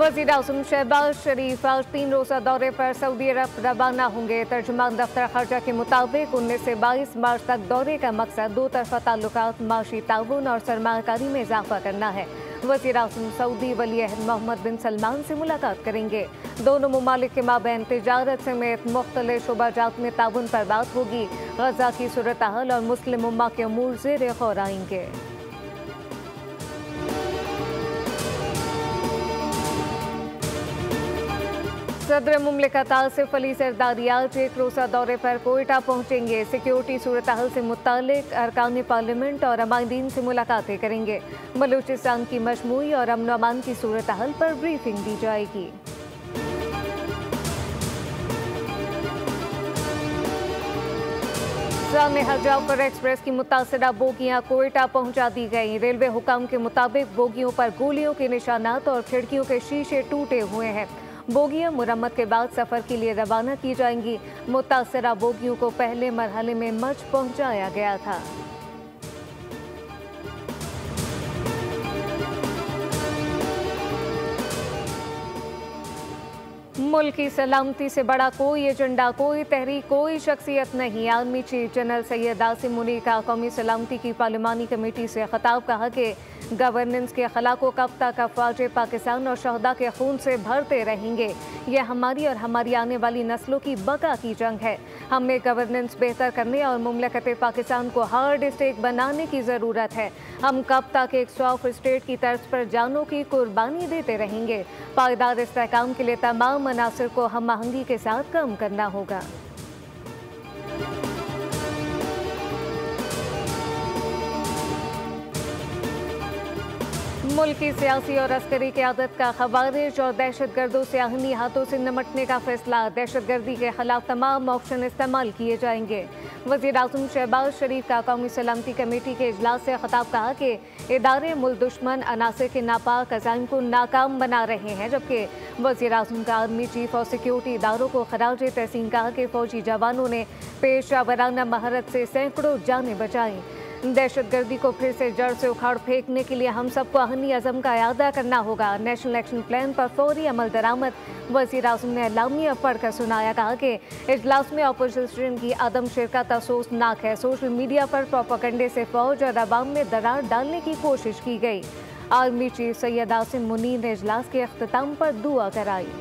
वज़ीर-ए-आज़म शहबाज शरीफ आज 3 रोज़ा दौरे पर सऊदी अरब रवाना होंगे। तर्जुमान दफ्तर खर्जा के मुताबिक 19 से 22 मार्च तक दौरे का मकसद दो तरफा ताल्लुकात, माशी ताउन और सरमायाकारी में इजाफा करना है। वज़ीर-ए-आज़म सऊदी वली-ए-अहद मोहम्मद बिन सलमान से मुलाकात करेंगे। दोनों ममालिक के माबैन तिजारत समेत मुख्तलिफ शोबाजात में ताउन पर बात होगी। गजा की सूरत हाल और मुस्लिम उम्मा के अमूर ज़ेर गौर आएंगे। सदर मुमलिकत आसिफ अली जरदारी आज 1 रोज़ा दौरे पर कोयटा पहुंचेंगे। सिक्योरिटी सूरत हाल से मुतालिक अरकान पार्लियामेंट और अमायदीन से मुलाकातें करेंगे। बलूचिस्तान की मजमूई और अमन अमान की सूरत हाल पर ब्रीफिंग दी जाएगी। सामने हरजाफर एक्सप्रेस की मुतासरा बोगियां कोयटा पहुंचा दी गई। रेलवे हुकाम के मुताबिक बोगियों पर गोलियों के निशानात और खिड़कियों के शीशे टूटे हुए हैं। बोगियां मुरम्मत के बाद सफर के लिए रवाना की जाएंगी। मुतासरा बोगियों को पहले मरहले में मच पहुंचाया गया था। मुल्क की सलामती से बड़ा कोई एजेंडा, कोई तहरीक, कोई शख्सियत नहीं। Army chief general Syed Asim Munir का कौमी सलामती की पार्लिमानी कमेटी से खिताब, कहा कि गवर्नेंस के खला को कब तक अफवाज पाकिस्तान और शहदा के खून से भरते रहेंगे। यह हमारी और हमारी आने वाली नस्लों की बका की जंग है। हमें गवर्नेंस बेहतर करने और मुमलकत पाकिस्तान को हार्ड स्टेट बनाने की ज़रूरत है। हम कब तक एक सॉफ्ट स्टेट की तर्ज पर जानों की कुर्बानी देते रहेंगे। पायदार इस्तेहकाम के लिए तमाम अनासर को हम आहंगी के साथ काम करना होगा। मुल्क की सियासी और अस्करी क़यादत का खवारिज और दहशतगर्दों से आहनी हाथों से निमटने का फैसला। दहशतगर्दी के खिलाफ तमाम ऑप्शन इस्तेमाल किए जाएंगे। वज़ीर-ए-आज़म शहबाज शरीफ का कौमी सलामती कमेटी के इजलास से खिताब, कहा कि इदारे मुल्क दुश्मन अनासर के नापाक अज़ाइम को नाकाम बना रहे हैं। जबकि वज़ीर-ए-आज़म का आर्मी चीफ और सिक्योरिटी इदारों को खराज तहसीन, कहा कि फौजी जवानों ने पेशा वराना महारत से सैकड़ों जानें बचाई। दहशतगर्दी को फिर से जड़ से उखाड़ फेंकने के लिए हम सबको आहनी अज़म का इरादा करना होगा। नेशनल एक्शन प्लान पर फौरी अमल दरामद। वज़ीर-ए-आज़म ने एलामिया पढ़कर सुनाया, कहा कि इजलास में अपोजिशन की अदम शिरकत अफसोसनाक है। सोशल मीडिया पर प्रोपेगेंडे से फौज और अवाम में दरार डालने की कोशिश की गई। आर्मी चीफ सैयद आसिम मुनीर ने इजलास के अख्ताम पर दुआ कराई।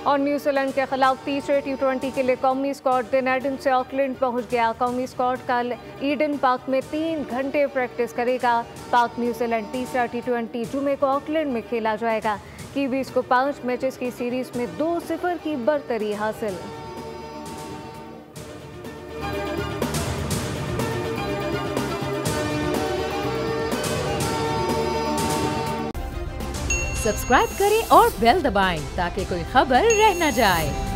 और न्यूजीलैंड के खिलाफ तीसरे T20 के लिए कौमी स्क्वाड डेनएडन से ऑकलैंड पहुंच गया। कौमी स्क्वाड कल ईडन पार्क में 3 घंटे प्रैक्टिस करेगा। पाक न्यूजीलैंड तीसरा T20 जुमे को ऑकलैंड में खेला जाएगा। कीवीज को 5 मैचेस की सीरीज में 2-0 की बरतरी हासिल। सब्सक्राइब करें और बेल दबाएं ताकि कोई खबर रह न जाए।